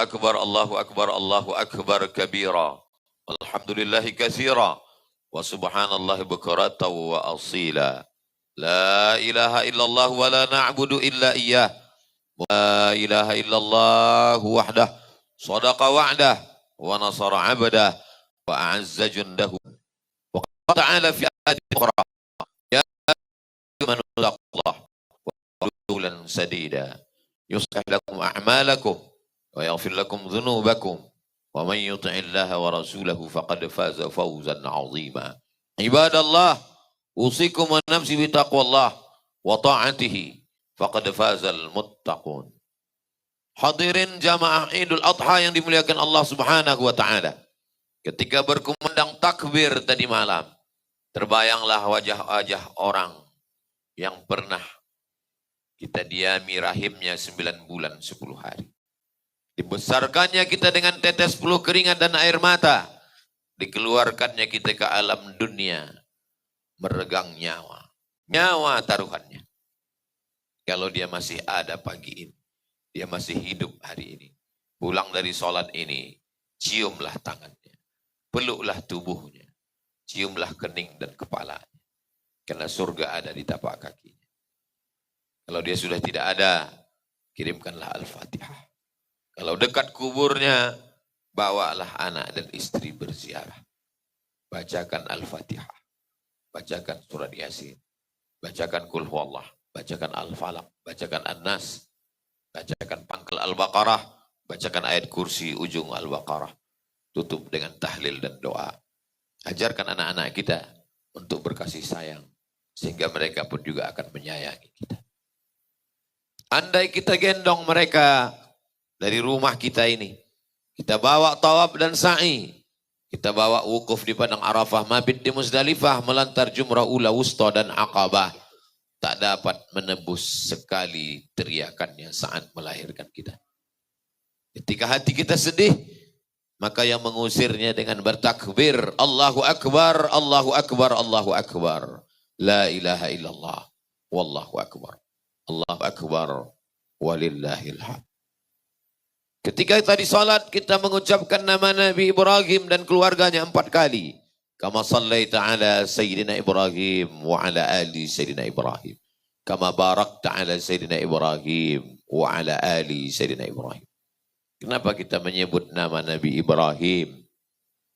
akbar, Allahu akbar, Allahu akbar kabira. Alhamdulillahi katsira. Wa subhanallahi bukratan wa asila. La ilaha illallah wa la na'budu illa iyyah. La ilaha illallah wahdah. Sadaqa wa'dah. Wa nasara 'abdah. Wa a'azza jundahu. Wa qala ta'ala fi ayatin ukhra. Ya man taqallah. Wa qawlan sadida. Yuslih lakum a'malakum. Wa yaghfir lakum dhunubakum. Wa man yuti'illaha wa rasulahu faqad faza fawzan 'azima. Ibadallah, usikum wa nafsi bi taqwallah wa ta'atihi faqad fazal muttaqun. Hadirin jamaah Idul Adha yang dimuliakan Allah Subhanahu wa taala. Ketika berkumandang takbir tadi malam, terbayanglah wajah-wajah orang yang pernah kita diami rahimnya 9 bulan 10 hari. Dibesarkannya kita dengan tetes peluh keringat dan air mata. Dikeluarkannya kita ke alam dunia. Meregang nyawa. Nyawa taruhannya. Kalau dia masih ada pagi ini. Dia masih hidup hari ini. Pulang dari sholat ini. Ciumlah tangannya. Peluklah tubuhnya. Ciumlah kening dan kepalanya. Karena surga ada di tapak kakinya. Kalau dia sudah tidak ada. Kirimkanlah Al-Fatihah. Kalau dekat kuburnya, bawalah anak dan istri berziarah. Bacakan Al-Fatihah. Bacakan surat Yasin. Bacakan Qul Huwallah. Bacakan Al-Falaq. Bacakan An-Nas. Bacakan pangkal Al-Baqarah. Bacakan ayat kursi ujung Al-Baqarah. Tutup dengan tahlil dan doa. Ajarkan anak-anak kita untuk berkasih sayang. Sehingga mereka pun juga akan menyayangi kita. Andai kita gendong mereka dari rumah kita ini. Kita bawa tawaf dan sa'i. Kita bawa wukuf di Padang Arafah, mabit di Muzdalifah, melantar jumrah ula wusta dan Aqabah. Tak dapat menebus sekali teriakannya saat melahirkan kita. Ketika hati kita sedih, maka yang mengusirnya dengan bertakbir. Allahu Akbar, Allahu Akbar, Allahu Akbar. La ilaha illallah, wallahu akbar. Allahu Akbar, walillahil hamd. Ketika tadi salat kita mengucapkan nama Nabi Ibrahim dan keluarganya 4 kali. Kama sallaita ala Sayyidina Ibrahim wa ala ali Sayyidina Ibrahim. Kama barakta ala Sayyidina Ibrahim wa ala ali Sayyidina Ibrahim. Kenapa kita menyebut nama Nabi Ibrahim?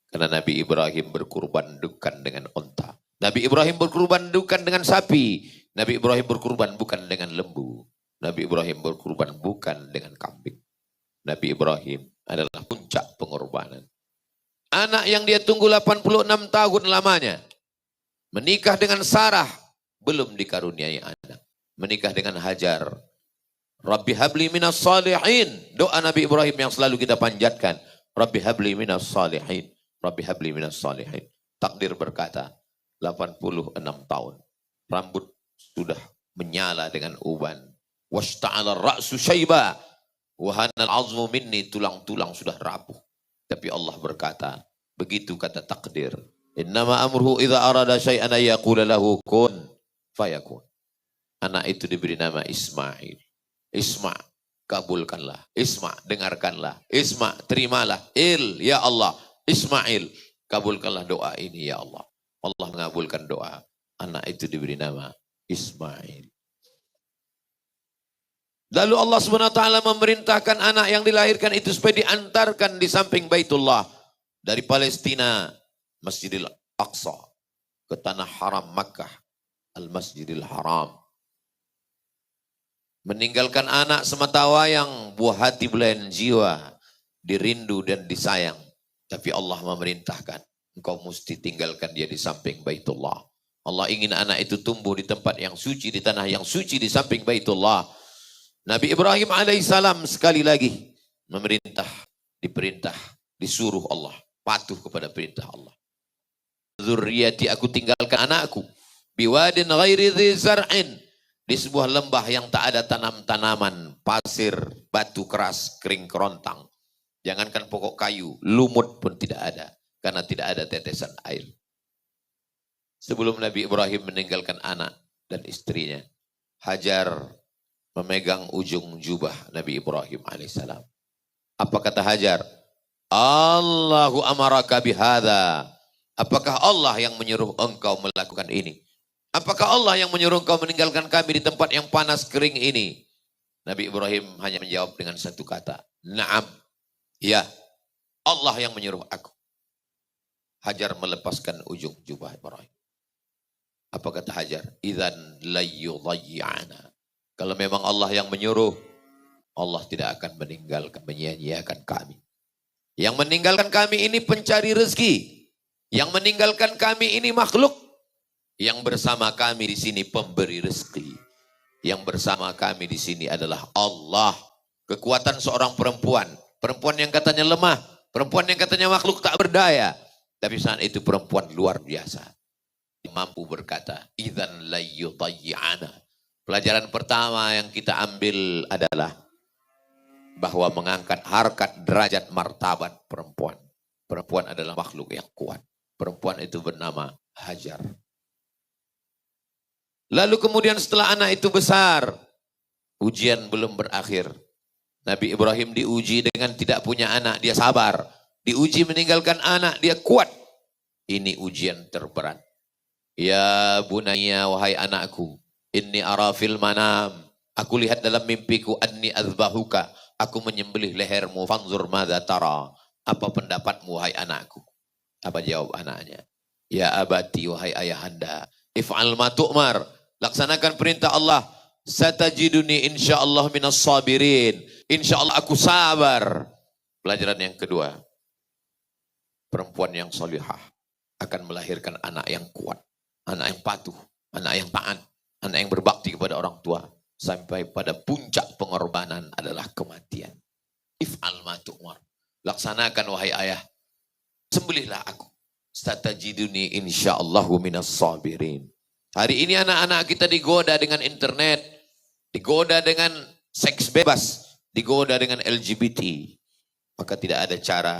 Karena Nabi Ibrahim berkurban bukan dengan unta. Nabi Ibrahim berkurban bukan dengan sapi. Nabi Ibrahim berkurban bukan dengan lembu. Nabi Ibrahim berkurban bukan dengan kambing. Nabi Ibrahim adalah puncak pengorbanan. Anak yang dia tunggu 86 tahun lamanya. Menikah dengan Sarah. Belum dikaruniai anak. Menikah dengan Hajar. Rabbi habli minas salihin. Doa Nabi Ibrahim yang selalu kita panjatkan. Rabbi habli minas salihin. Rabbi habli minas salihin. Takdir berkata. 86 tahun. Rambut sudah menyala dengan uban. Washta'ala ra'su syaiba. Wahanal azmu minni, tulang-tulang sudah rapuh. Tapi Allah berkata, begitu kata takdir. Innama amruhu idza arada syai'an yaqula lahu kun fayakun. Anak itu diberi nama Ismail. Isma, kabulkanlah. Isma, dengarkanlah. Isma, terimalah. Ya Allah. Ismail, kabulkanlah doa ini ya Allah. Allah mengabulkan doa. Anak itu diberi nama Ismail. Lalu Allah SWT memerintahkan anak yang dilahirkan itu supaya diantarkan di samping Baitullah. Dari Palestina, Masjidil Aqsa, ke tanah haram Makkah, Al-Masjidil Haram. Meninggalkan anak sematawayang, buah hati belayan jiwa, dirindu dan disayang. Tapi Allah memerintahkan, engkau mesti tinggalkan dia di samping Baitullah. Allah ingin anak itu tumbuh di tempat yang suci, di tanah yang suci, di samping Baitullah. Nabi Ibrahim alaihissalam sekali lagi diperintah, disuruh Allah, patuh kepada perintah Allah. Zurriyati, aku tinggalkan anakku, biwadin ghairi dhi zar'in, di sebuah lembah yang tak ada tanam-tanaman, pasir, batu keras, kering kerontang. Jangankan pokok kayu, lumut pun tidak ada, karena tidak ada tetesan air. Sebelum Nabi Ibrahim meninggalkan anak dan istrinya, Hajar memegang ujung jubah Nabi Ibrahim alaihissalam. Apa kata Hajar? Allahu amaraka bihadza. Apakah Allah yang menyuruh engkau melakukan ini? Apakah Allah yang menyuruh engkau meninggalkan kami di tempat yang panas kering ini? Nabi Ibrahim hanya menjawab dengan satu kata. Naam. Ya. Allah yang menyuruh aku. Hajar melepaskan ujung jubah Ibrahim. Apa kata Hajar? Idzan layyudayyi'ana. Kalau memang Allah yang menyuruh, Allah tidak akan meninggalkan, menyia-nyiakan kami. Yang meninggalkan kami ini pencari rezeki. Yang meninggalkan kami ini makhluk. Yang bersama kami di sini pemberi rezeki. Yang bersama kami di sini adalah Allah. Kekuatan seorang perempuan. Perempuan yang katanya lemah. Perempuan yang katanya makhluk tak berdaya. Tapi saat itu perempuan luar biasa. Mampu berkata, idzan layyudayyi'ana. Pelajaran pertama yang kita ambil adalah bahwa mengangkat harkat, derajat, martabat perempuan. Perempuan adalah makhluk yang kuat. Perempuan itu bernama Hajar. Lalu kemudian setelah anak itu besar, ujian belum berakhir. Nabi Ibrahim diuji dengan tidak punya anak, dia sabar. Diuji meninggalkan anak, dia kuat. Ini ujian terberat. Ya bunayya, wahai anakku, inni ara fil manam. Aku lihat dalam mimpiku, anni azbahuka. Aku menyembelih lehermu, fanzur madza tara. Apa pendapatmu, wahai anakku? Apa jawab anaknya? Ya abati, wahai ayahanda, if'al ma tu'mar. Laksanakan perintah Allah. Satajiduni insyaallah minas sabirin. Insyaallah aku sabar. Pelajaran yang kedua. Perempuan yang solihah akan melahirkan anak yang kuat. Anak yang patuh. Anak yang taat. Anak yang berbakti kepada orang tua. Sampai pada puncak pengorbanan adalah kematian. If'al ma tu'mar. Laksanakan wahai ayah. Sembelihlah aku. Satajiduni insyaallahu minas sabirin. Hari ini anak-anak kita digoda dengan internet. Digoda dengan seks bebas. Digoda dengan LGBT. Maka tidak ada cara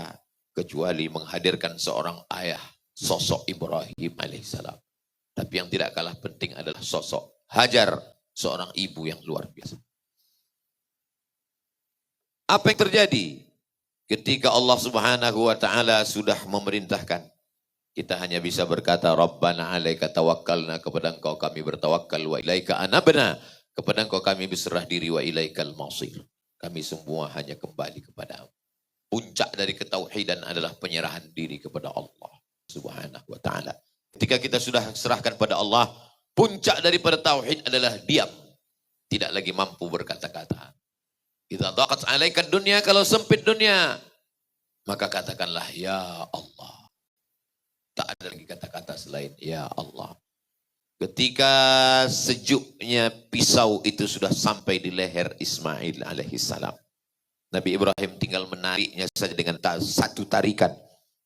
kecuali menghadirkan seorang ayah. Sosok Ibrahim alaihissalam. Tapi yang tidak kalah penting adalah sosok Hajar. Seorang ibu yang luar biasa. Apa yang terjadi? Ketika Allah subhanahu wa ta'ala sudah memerintahkan. Kita hanya bisa berkata, Rabbana alaika tawakkalna, kepada engkau kami bertawakal, wa ilaika anabna, kepada engkau kami berserah diri, wa ilaikal masir. Kami semua hanya kembali kepadamu. Puncak dari ketauhidan adalah penyerahan diri kepada Allah subhanahu wa ta'ala. Ketika kita sudah serahkan pada Allah, puncak daripada tauhid adalah diam. Tidak lagi mampu berkata-kata. Idza dhaqat 'alaika dunya, kalau sempit dunia, maka katakanlah ya Allah. Tak ada lagi kata-kata selain ya Allah. Ketika sejuknya pisau itu sudah sampai di leher Ismail alaihissalam. Nabi Ibrahim tinggal menariknya saja dengan satu tarikan.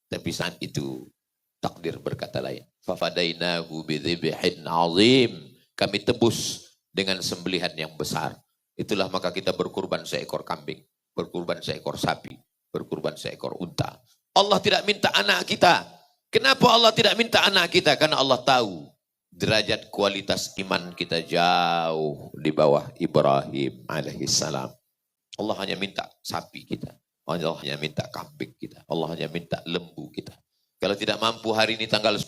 Tapi saat itu takdir berkata lain. Fafadainahu bidzibhin azim. Kami tebus dengan sembelihan yang besar. Itulah maka kita berkurban seekor kambing, berkurban seekor sapi, berkurban seekor unta. Allah tidak minta anak kita. Kenapa Allah tidak minta anak kita? Karena Allah tahu derajat kualitas iman kita jauh di bawah Ibrahim alaihissalam. Allah hanya minta sapi kita. Allah hanya minta kambing kita. Allah hanya minta lembu kita. Kalau tidak mampu hari ini tanggal 10,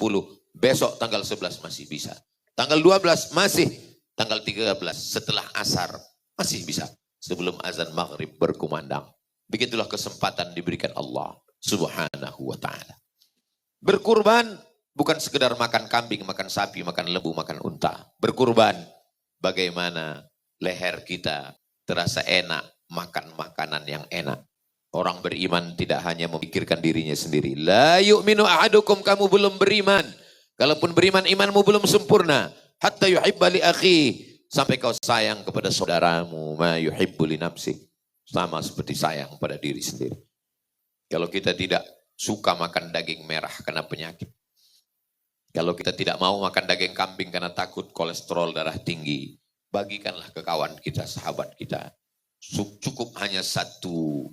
besok tanggal 11 masih bisa. Tanggal 12 masih, tanggal 13 setelah asar masih bisa. Sebelum azan maghrib berkumandang. Begitulah kesempatan diberikan Allah subhanahu wa ta'ala. Berkurban bukan sekedar makan kambing, makan sapi, makan lembu, makan unta. Berkurban bagaimana leher kita terasa enak, makan makanan yang enak. Orang beriman tidak hanya memikirkan dirinya sendiri. La yu'minu ahadukum, kamu belum beriman. Kalaupun beriman, imanmu belum sempurna. Hatta yuhibba li akhi, sampai kau sayang kepada saudaramu. Ma yuhibbu li nafsi, sama seperti sayang pada diri sendiri. Kalau kita tidak suka makan daging merah karena penyakit. Kalau kita tidak mau makan daging kambing karena takut kolesterol darah tinggi. Bagikanlah ke kawan kita, sahabat kita. Cukup hanya satu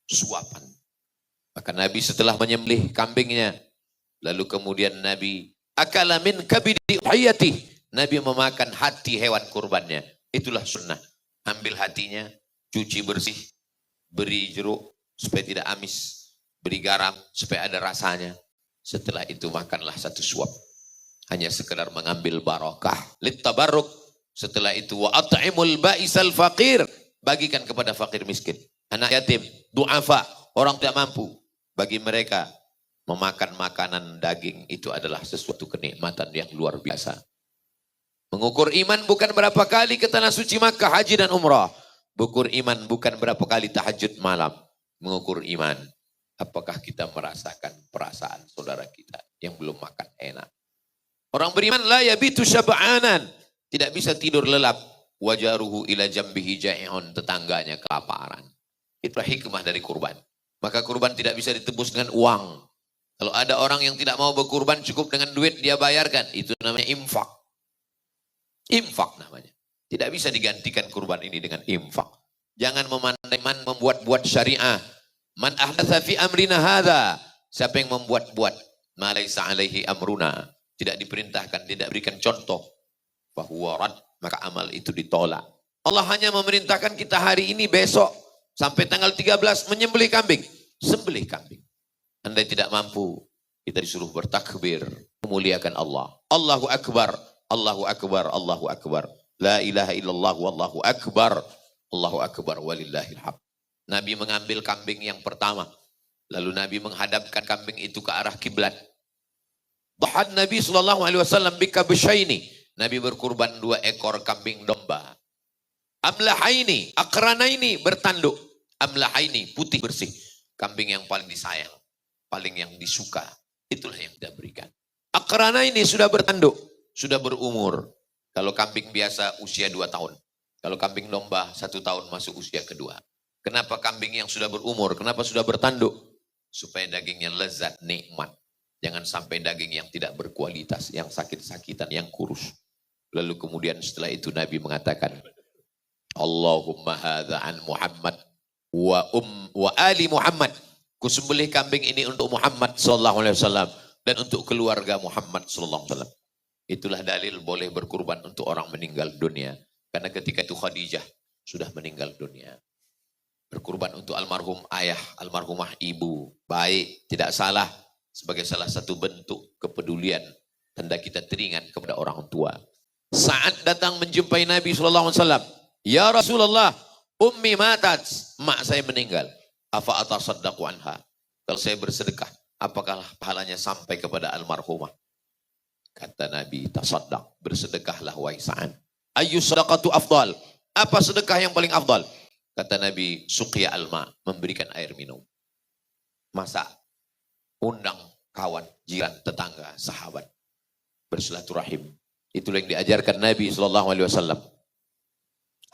suapan. Maka Nabi setelah menyembelih kambingnya, lalu kemudian Nabi akala min kabidi hayati. Nabi memakan hati hewan kurbannya. Itulah sunnah. Ambil hatinya, cuci bersih, beri jeruk, supaya tidak amis. Beri garam supaya ada rasanya. Setelah itu makanlah satu suap. Hanya sekedar mengambil barokah. Littabarruk. Setelah itu wa at'imul ba'isal faqir. Bagikan kepada fakir miskin. Anak yatim, du'afa, orang tidak mampu. Bagi mereka memakan makanan daging itu adalah sesuatu kenikmatan yang luar biasa. Mengukur iman bukan berapa kali ke tanah suci Makkah, haji dan umrah. Mengukur iman bukan berapa kali tahajud malam. Mengukur iman. Apakah kita merasakan perasaan saudara kita yang belum makan enak. Orang beriman la yabitu syab'anan. Tidak bisa tidur lelap. Wajaruhu ila jambihi ja'i'un. Tetangganya kelaparan. Itulah hikmah dari kurban. Maka kurban tidak bisa ditebus dengan uang. Kalau ada orang yang tidak mau berkurban cukup dengan duit dia bayarkan. Itu namanya infak. Infak namanya. Tidak bisa digantikan kurban ini dengan infak. Jangan memandai-mandai membuat-buat syariah. Man ahdatsa fi amrina hadza. Siapa yang membuat-buat ma laisa alaihi amruna. Tidak diperintahkan, tidak berikan contoh. Fahuwa rad, maka amal itu ditolak. Allah hanya memerintahkan kita hari ini, besok, sampai tanggal 13 menyembelih kambing. Sembelih kambing. Anda tidak mampu, kita disuruh bertakbir, memuliakan Allah. Allahu Akbar, Allahu Akbar, Allahu Akbar. La ilaha illallah, wallahu akbar. Allahu Akbar, walillahil hamd. Nabi mengambil kambing yang pertama. Lalu Nabi menghadapkan kambing itu ke arah kiblat. Dhahan Nabi SAW bikabsyaini. Nabi berkurban 2 ekor kambing domba. Amlahaini, akranaini bertanduk. Amlahaini, putih bersih. Kambing yang paling disayang. Paling yang disuka. Itulah yang kita berikan. Akranaini sudah bertanduk. Sudah berumur. Kalau kambing biasa usia 2 tahun. Kalau kambing domba 1 tahun masuk usia kedua. Kenapa kambing yang sudah berumur? Kenapa sudah bertanduk? Supaya dagingnya lezat, nikmat. Jangan sampai daging yang tidak berkualitas, yang sakit-sakitan, yang kurus. Lalu kemudian setelah itu Nabi mengatakan, Allahumma hadza an Muhammad wa ali Muhammad. Kusembelih kambing ini untuk Muhammad sallallahu alaihi wasallam dan untuk keluarga Muhammad sallallahu alaihi wasallam. Itulah dalil boleh berkurban untuk orang meninggal dunia. Karena ketika itu Khadijah sudah meninggal dunia. Berkurban untuk almarhum ayah, almarhumah ibu. Baik, tidak salah. Sebagai salah satu bentuk kepedulian. Tanda kita teringat kepada orang tua. Saat datang menjumpai Nabi SAW. Ya Rasulullah, ummi matat. Mak saya meninggal. Afa atasaddaqu anha. Kalau saya bersedekah, apakah pahalanya sampai kepada almarhumah? Kata Nabi, tasaddaq. Bersedekahlah wahai Sa'ad. Ayu sadaqatu afdal. Apa sedekah yang paling afdal? Kata Nabi, suqya alma. Memberikan air minum. Masa undang kawan, jiran, tetangga, sahabat. Bersilaturahim. Itulah yang diajarkan Nabi SAW.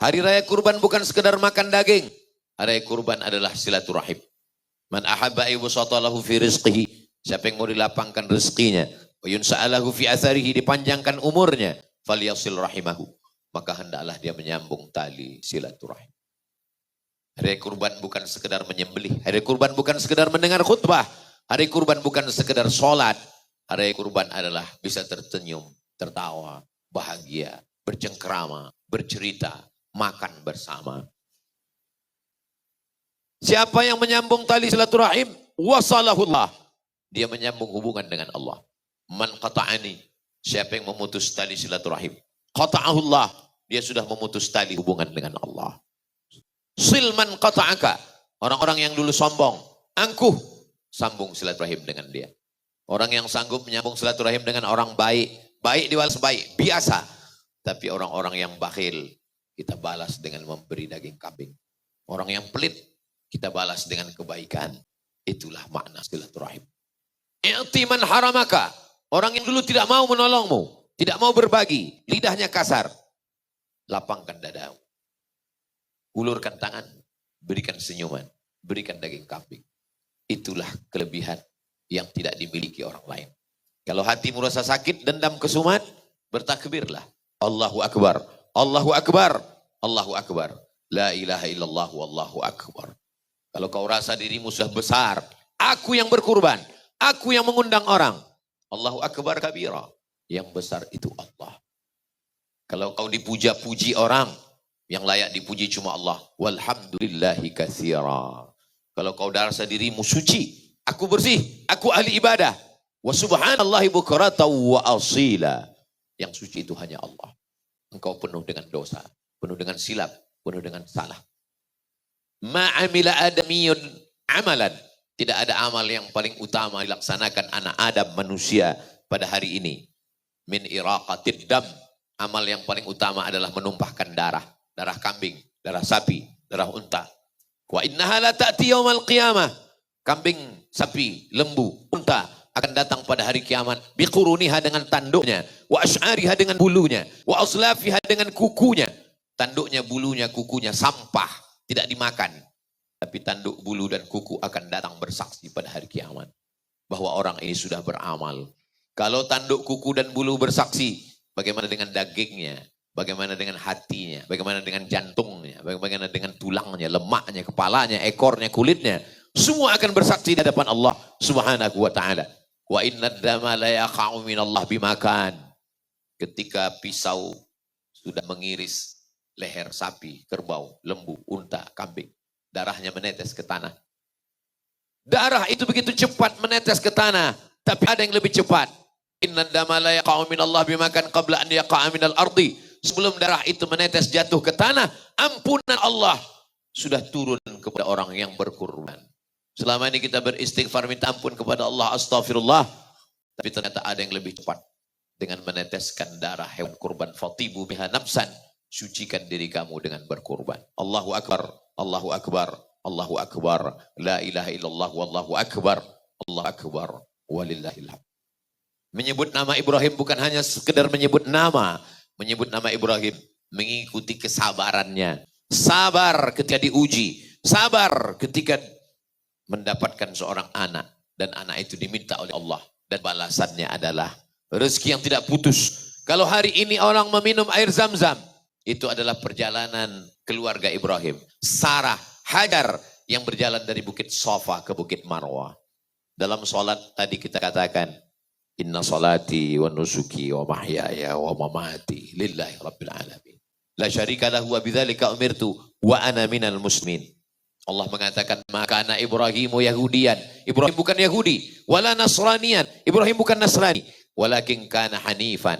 Hari raya kurban bukan sekedar makan daging. Hari raya kurban adalah silaturahim. Man ahabba ayyubsatalahu fi rizqihi. Siapa yang mau dilapangkan rezekinya. Wa yunsa'alahu fi atharihi. Dipanjangkan umurnya. Falyasil rahimahu. Maka hendaklah dia menyambung tali silaturahim. Hari raya kurban bukan sekedar menyembelih. Hari raya kurban bukan sekedar mendengar khutbah. Hari kurban bukan sekedar sholat. Hari kurban adalah bisa tersenyum, tertawa, bahagia, bercengkrama, bercerita, makan bersama. Siapa yang menyambung tali silaturahim? Wasalahullah. Dia menyambung hubungan dengan Allah. Man qata'ani. Siapa yang memutus tali silaturahim? Qata'ahullah. Dia sudah memutus tali hubungan dengan Allah. Silman qata'aka. Orang-orang yang dulu sombong. Angkuh. Sambung silaturahim dengan dia. Orang yang sanggup menyambung silaturahim dengan orang baik. Baik diwalas baik. Biasa. Tapi orang-orang yang bakhil. Kita balas dengan memberi daging kambing. Orang yang pelit. Kita balas dengan kebaikan. Itulah makna silaturahim. I'timan haramaka. Orang yang dulu tidak mau menolongmu. Tidak mau berbagi. Lidahnya kasar. Lapangkan dadamu. Ulurkan tangan. Berikan senyuman. Berikan daging kambing. Itulah kelebihan yang tidak dimiliki orang lain. Kalau hati merasa sakit, dendam kesumat, bertakbirlah. Allahu Akbar, Allahu Akbar, Allahu Akbar. La ilaha illallah wallahu akbar. Kalau kau rasa dirimu sudah besar, aku yang berkurban, aku yang mengundang orang. Allahu Akbar kabira. Yang besar itu Allah. Kalau kau dipuja-puji orang, yang layak dipuji cuma Allah. Walhamdulillahi katsira. Kalau kau rasa dirimu suci, aku bersih, aku ahli ibadah. Wa subhanallahi bukratan wa asila. Yang suci itu hanya Allah. Engkau penuh dengan dosa, penuh dengan silap, penuh dengan salah. Ma'amila adamiyun amalan. Tidak ada amal yang paling utama dilaksanakan anak Adam manusia pada hari ini. Min iraqatid dam. Amal yang paling utama adalah menumpahkan darah. Darah kambing, darah sapi, darah unta. Wa innaha la ta'ti yaumal qiyamah. Kambing, sapi, lembu, unta akan datang pada hari kiamat. Biquruniha dengan tanduknya. Wa ash'ariha dengan bulunya. Wa aslafiha dengan kukunya. Tanduknya, bulunya, kukunya sampah. Tidak dimakan. Tapi tanduk, bulu, dan kuku akan datang bersaksi pada hari kiamat. Bahwa orang ini sudah beramal. Kalau tanduk, kuku, dan bulu bersaksi, bagaimana dengan dagingnya? Bagaimana dengan hatinya? Bagaimana dengan jantungnya? Bagaimana dengan tulangnya, lemaknya, kepalanya, ekornya, kulitnya? Semua akan bersaksi di hadapan Allah Subhanahu wa ta'ala. Wa inna dama la yaqa'u minallah bimakan. Ketika pisau sudah mengiris leher sapi, kerbau, lembu, unta, kambing. Darahnya menetes ke tanah. Darah itu begitu cepat menetes ke tanah. Tapi ada yang lebih cepat. Inna dama la yaqa'u minallah bimakan qabla an yaqa'a minal ardi. Sebelum darah itu menetes jatuh ke tanah, ampunan Allah sudah turun kepada orang yang berkurban. Selama ini kita beristighfar minta ampun kepada Allah, astagfirullah. Tapi ternyata ada yang lebih cepat. Dengan meneteskan darah hewan kurban. Fatibu biha nafsan. Sucikan diri kamu dengan berkurban. Allahu Akbar, Allahu Akbar, Allahu Akbar. La ilaha illallah, wallahu akbar. Allahu Akbar, walillahilham. Menyebut nama Ibrahim bukan hanya sekedar menyebut nama. Menyebut nama Ibrahim, mengikuti kesabarannya. Sabar ketika diuji. Sabar ketika mendapatkan seorang anak. Dan anak itu diminta oleh Allah. Dan balasannya adalah rezeki yang tidak putus. Kalau hari ini orang meminum air zam-zam, itu adalah perjalanan keluarga Ibrahim. Sarah, Hajar yang berjalan dari Bukit Safa ke Bukit Marwah. Dalam sholat tadi kita katakan, inna salati wa nusuki wa mahyaya wa mamati lillahi rabbil alamin. La syarika lahu wa bidzalika umirtu wa ana minal muslimin. Allah mengatakan, maka anak Ibrahimu Yahudian. Ibrahim bukan Yahudi. Wala Nasranian. Ibrahim bukan Nasrani. Walakin kana hanifan.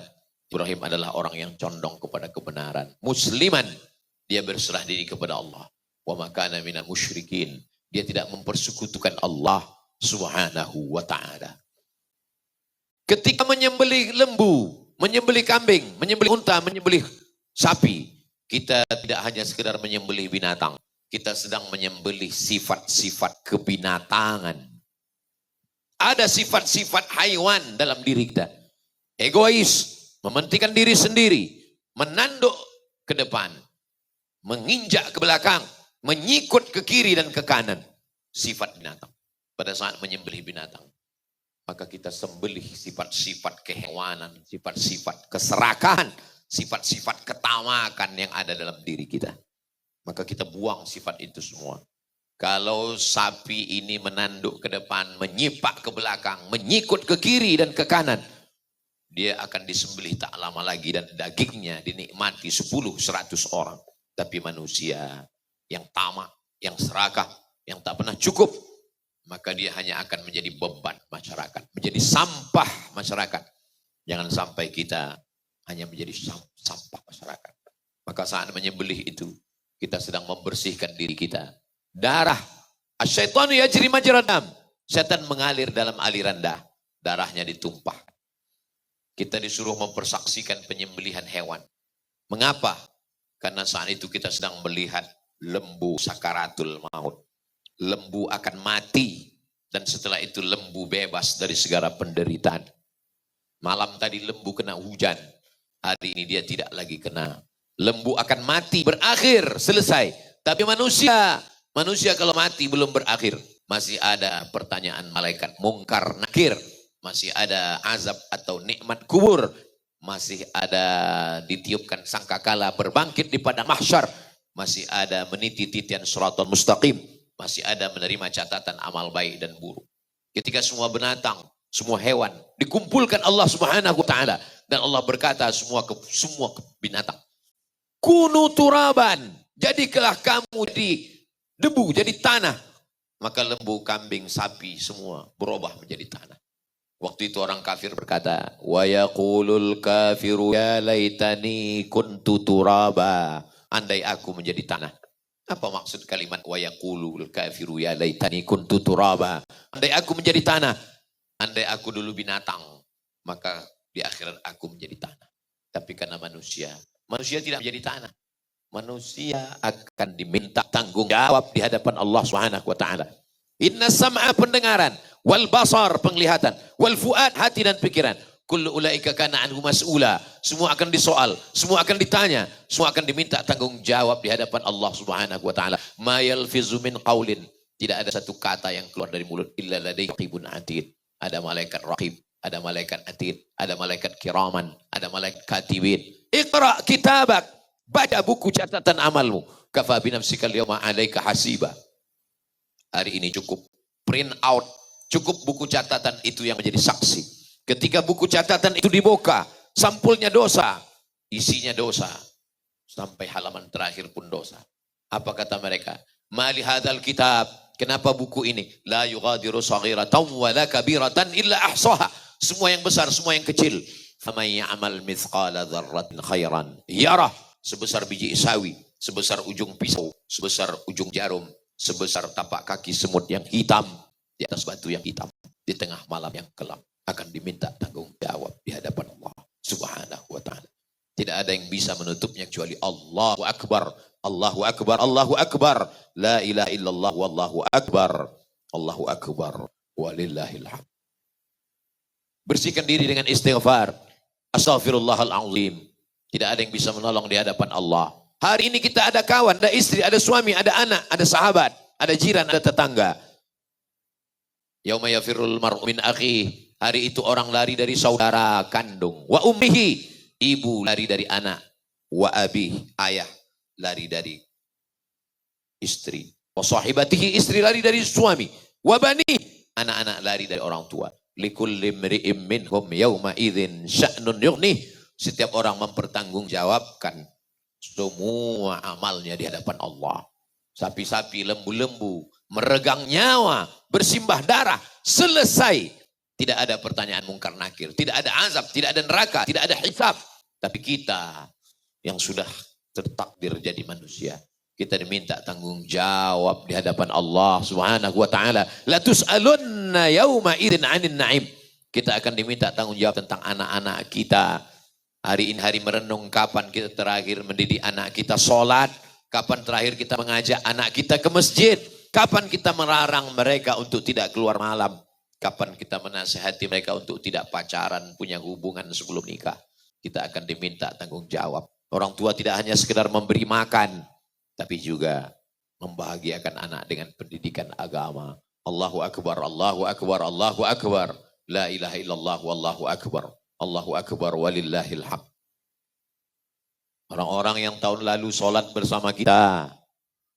Ibrahim adalah orang yang condong kepada kebenaran. Musliman. Dia berserah diri kepada Allah. Wa makana minal musyrikin. Dia tidak mempersekutukan Allah subhanahu wa ta'ala. Ketika menyembelih lembu, menyembelih kambing, menyembelih unta, menyembelih sapi, kita tidak hanya sekedar menyembelih binatang. Kita sedang menyembelih sifat-sifat kebinatangan. Ada sifat-sifat haiwan dalam diri kita. Egois, mementingkan diri sendiri, menanduk ke depan, menginjak ke belakang, menyikut ke kiri dan ke kanan. Sifat binatang. Pada saat menyembelih binatang, maka kita sembelih sifat-sifat kehewanan, sifat-sifat keserakahan, sifat-sifat ketamakan yang ada dalam diri kita. Maka kita buang sifat itu semua. Kalau sapi ini menanduk ke depan, menyipak ke belakang, menyikut ke kiri dan ke kanan, dia akan disembelih tak lama lagi dan dagingnya dinikmati 10-100 orang. Tapi manusia yang tamak, yang serakah, yang tak pernah cukup, maka dia hanya akan menjadi beban masyarakat. Menjadi sampah masyarakat. Jangan sampai kita hanya menjadi sampah masyarakat. Maka saat menyembelih itu, kita sedang membersihkan diri kita. Darah. Asyaitanu yajri majra dam. Setan mengalir dalam aliran darahnya ditumpah. Kita disuruh mempersaksikan penyembelihan hewan. Mengapa? Karena saat itu kita sedang melihat lembu sakaratul maut. Lembu akan mati. Dan setelah itu lembu bebas dari segala penderitaan. Malam tadi lembu kena hujan. Hari ini dia tidak lagi kena. Lembu akan mati, berakhir, selesai. Tapi manusia kalau mati belum berakhir. Masih ada pertanyaan malaikat mungkar nakir. Masih ada azab atau nikmat kubur. Masih ada ditiupkan sangkakala berbangkit di padang mahsyar. Masih ada meniti titian siratal mustaqim. Masih ada menerima catatan amal baik dan buruk. Ketika semua binatang, semua hewan dikumpulkan Allah Subhanahu wa taala dan Allah berkata semua binatang, kunu turaban, jadilah kamu di debu, jadi tanah. Maka lembu, kambing, sapi semua berubah menjadi tanah. Waktu itu orang kafir berkata, wa yaqulul kafiru ya laitani kuntu turaba. Andai aku menjadi tanah. Apa maksud kalimat wa yaqulul kafiru ya laitani kuntu turaba? Andai aku menjadi tanah, andai aku dulu binatang, maka di akhirat aku menjadi tanah. Tapi karena manusia tidak menjadi tanah. Manusia akan diminta tanggung jawab di hadapan Allah Subhanahu wa taala. Inna sam'a pendengaran, wal basar penglihatan, wal fuad hati dan pikiran. Kullu ulaika kana anhu mas'ula. Semua akan disoal, semua akan ditanya, semua akan diminta tanggung jawab di hadapan Allah Subhanahu wa taala. Ma yalfizu min qaulin. Tidak ada satu kata yang keluar dari mulut illa ladaihi raqibun atid. Ada malaikat raqib, ada malaikat atid, ada malaikat kiraman, ada malaikat katibin. Iqra kitabak. Baca buku catatan amalmu. Kafa bi nafsika al-yawma 'alaika hasiba. Hari ini cukup print out, cukup buku catatan itu yang menjadi saksi. Ketika buku catatan itu dibuka, sampulnya dosa, isinya dosa. Sampai halaman terakhir pun dosa. Apa kata mereka? Mali hadzal kitab. Kenapa buku ini? La yughadiru saghiratan wa la kabiratan illa ahsaha. Semua yang besar, semua yang kecil. Faman ya'mal mithqala dzarratin khairan yarah. Sebesar biji sawi, sebesar ujung pisau, sebesar ujung jarum, sebesar tapak kaki semut yang hitam di atas batu yang hitam di tengah malam yang kelam akan diminta tanggung jawab di hadapan Allah Subhanahu wa taala. Tidak ada yang bisa menutupnya kecuali Allahu Akbar, Allahu Akbar, Allahu Akbar, la ilaha illallah wallahu akbar, Allahu Akbar, walillahil hamd. Bersihkan diri dengan istighfar. Astaghfirullahal azim. Tidak ada yang bisa menolong di hadapan Allah. Hari ini kita ada kawan, ada istri, ada suami, ada anak, ada sahabat, ada jiran, ada tetangga. Yauma yafirrul mar'u min akhihi. Hari itu orang lari dari saudara kandung. Wa ummihi. Ibu lari dari anak. Wa abihi. Ayah lari dari istri. Wa sahibatihi. Istri lari dari suami. Wa bani. Anak-anak lari dari orang tua. Likulli mri'im minhum yauma idzin sya'nun yughnih. Setiap orang mempertanggungjawabkan semua amalnya di hadapan Allah. Sapi-sapi, lembu-lembu, meregang nyawa, bersimbah darah, selesai. Tidak ada pertanyaan mungkar nakir, tidak ada azab, tidak ada neraka, tidak ada hisab. Tapi kita yang sudah tertakdir jadi manusia, kita diminta tanggung jawab di hadapan Allah Subhanahu wa taala. La tus'alunna yauma idzin 'anil na'im. Kita akan diminta tanggung jawab tentang anak-anak kita. Hari ini hari merenung, kapan kita terakhir mendidik anak kita sholat, kapan terakhir kita mengajak anak kita ke masjid, kapan kita melarang mereka untuk tidak keluar malam, kapan kita menasihati mereka untuk tidak pacaran, punya hubungan sebelum nikah. Kita akan diminta tanggung jawab. Orang tua tidak hanya sekedar memberi makan, tapi juga membahagiakan anak dengan pendidikan agama. Allahu Akbar, Allahu Akbar, Allahu Akbar. La ilaha illallah, wallahu akbar. Allahu Akbar walillahil hamd. Orang-orang yang tahun lalu sholat bersama kita,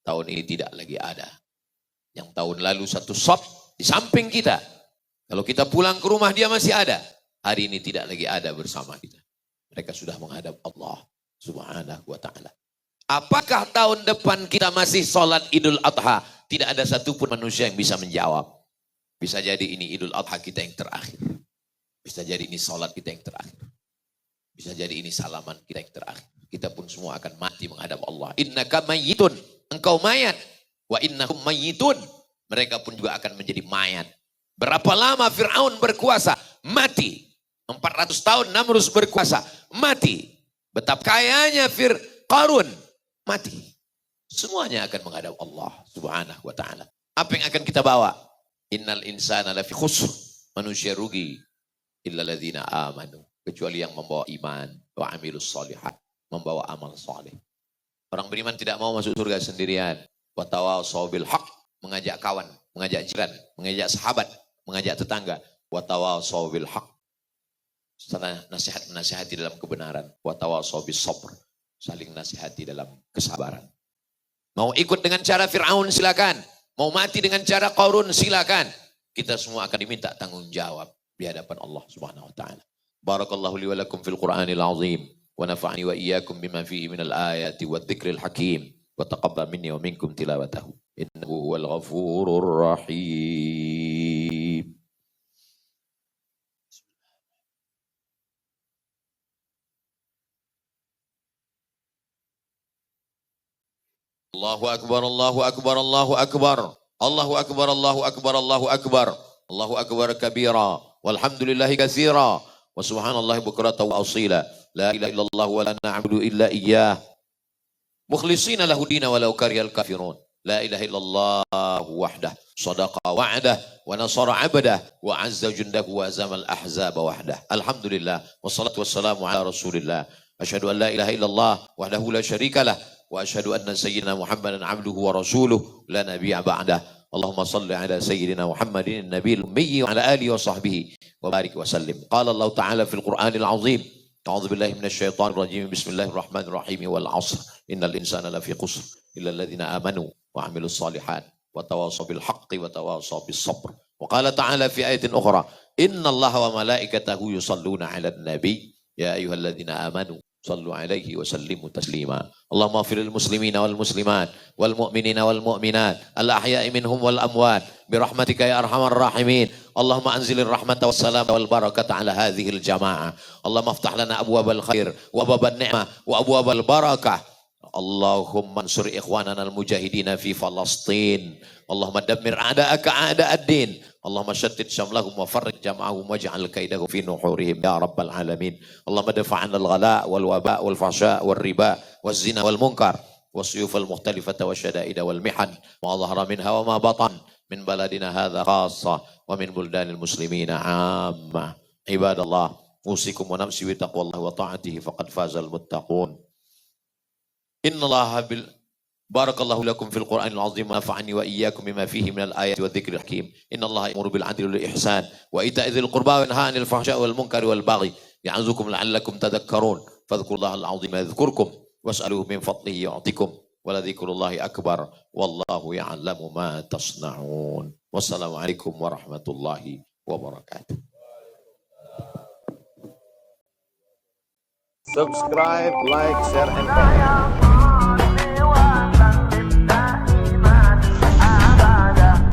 tahun ini tidak lagi ada. Yang tahun lalu satu shop di samping kita, kalau kita pulang ke rumah dia masih ada. Hari ini tidak lagi ada bersama kita. Mereka sudah menghadap Allah Subhanahu wa ta'ala. Apakah tahun depan kita masih sholat Idul Adha? Tidak ada satupun manusia yang bisa menjawab. Bisa jadi ini Idul Adha kita yang terakhir. Bisa jadi ini sholat kita yang terakhir. Bisa jadi ini salaman kita yang terakhir. Kita pun semua akan mati menghadap Allah. Innaka mayyitun. Engkau mayat. Wa innahum mayyitun. Mereka pun juga akan menjadi mayat. Berapa lama Fir'aun berkuasa? Mati. 400 tahun Namrus berkuasa. Mati. Betapa kayanya Qarun. Mati. Semuanya akan menghadap Allah Subhanahu wa ta'ala. Apa yang akan kita bawa? Innal insana lafi khusr. Manusia rugi. Illa ladzina amanu. Kecuali yang membawa iman. Wa amilus shalihat. Membawa amal saleh. Orang beriman tidak mau masuk surga sendirian. Wa tawassaw bil haq. Mengajak kawan. Mengajak jiran. Mengajak sahabat. Mengajak tetangga. Wa tawassaw bil haq. Setelah nasihat menasihati dalam kebenaran. Wa tawassaw bis sabr. Saling nasihati dalam kesabaran. Mau ikut dengan cara Fir'aun silakan. Mau mati dengan cara Qarun silakan. Kita semua akan diminta tanggung jawab di hadapan Allah Subhanahu wa taala. Barakallahu li wa lakum fil Qur'anil azim wa nafa'ani wa iyyakum bima fihi minal ayati wadh-dhikril hakim wa taqabbal minni wa minkum tilawatahu. إنه هو الغفور الرحيم. الله أكبر الله أكبر الله أكبر الله أكبر الله أكبر الله أكبر الله أكبر كبيرا والحمد لله كثيرا وسبحان الله بكرة وأصيلا لا إله إلا الله ولا نعبد إلا إياه مخلصين له الدين ولو كره الكافرون لا إله إلا الله وحده صدق وعده ونصر عبده وعز جنده وهزم الأحزاب وحده الحمد لله والصلاة والسلام على رسول الله أشهد أن لا إله إلا الله وحده لا شريك له وأشهد أن سيدنا محمدا عبده ورسوله لا نبي بعده اللهم صل على سيدنا محمد النبي الأمي وعلى آله وصحبه وبارك وسلم قال الله تعالى في القرآن العظيم أعوذ بالله من الشيطان الرجيم بسم الله الرحمن الرحيم والعصر إن الإنسان لفي خسر إلا الذين آمنوا وعملوا الصالحات وتواصوا بالحق وتواصوا بالصبر وقال تعالى في آية أخرى إن الله وملائكته يصلون على النبي يا أيها الذين آمنوا صلوا عليه وسلموا تسليما اللهم اغفر للمسلمين والمسلمات والمؤمنين والمؤمنات الأحياء منهم والأموات برحمتك يا أرحم الراحمين اللهم أنزل الرحمة والسلام والبركة على هذه الجماعة اللهم افتح لنا أبواب الخير وأبواب النعمة وأبواب البركة اللهم انصر إخواننا المجاهدين في فلسطين اللهم دمر أعداءك أعداء الدين اللهم شتت شملهم وفرق جمعهم واجعل كيدهم في نحورهم يا رب العالمين اللهم دفع عنا الغلاء والوباء والفحشاء والربا والزنا والمنكر والسيوف المختلفة والشدائد والمحن ما ظهر منها وما بطن من بلدنا هذا خاصة ومن بلدان المسلمين عامة عباد الله أوصيكم ونفسي بتقوى الله وطاعته فقد فاز المتقون إن الله بارك الله لكم في القرآن العظيم ونفعني وإياكم بما فيه من الآيات والذكر الحكيم إن الله يأمر بالعدل والإحسان وإيتاء ذي القربى وينهى عن الفحشاء والمنكر والبغي يعظكم لعلكم تذكرون فاذكروا الله العظيم يذكركم واسألوه من فضله يعطيكم ولذكر الله أكبر والله يعلم ما تصنعون والسلام عليكم ورحمة الله وبركاته. Subscribe, like, share, and comment.